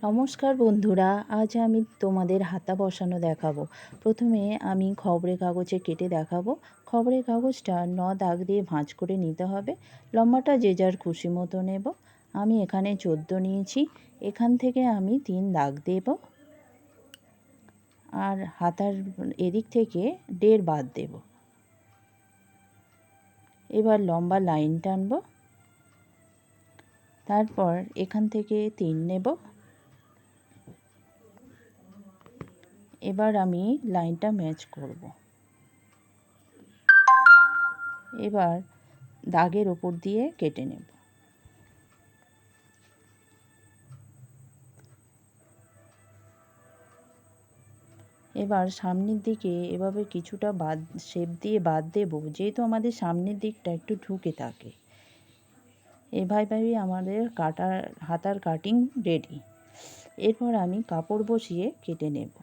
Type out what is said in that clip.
নমস্কার বন্ধুরা, আজ আমি তোমাদের হাতা বসানো দেখাবো। প্রথমে আমি খবরের কাগজে কেটে দেখাবো। খবরের কাগজটা 9 দাগ দিয়ে ভাঁজ করে নিতে হবে। লম্বাটা যে যার খুশি মতো নেব। আমি এখানে 14 নিয়েছি। এখান থেকে আমি 3 দাগ দেব আর হাতার এদিক থেকে 1.5 বাদ দেব। এবার লম্বা লাইন টানব। তারপর এখান থেকে 3 নেব। এবার আমি লাইনটা ম্যাচ করব। এবার দাগের ওপর দিয়ে কেটে নেব। এবার সামনের দিকে এভাবে কিছুটা শেপ দিয়ে বাদ দেব, যেহেতু আমাদের সামনের দিকটা একটু ঢুকে থাকে। এভাবেই আমাদের হাতার কাটিং রেডি। এরপর আমি কাপড় বসিয়ে কেটে নেব।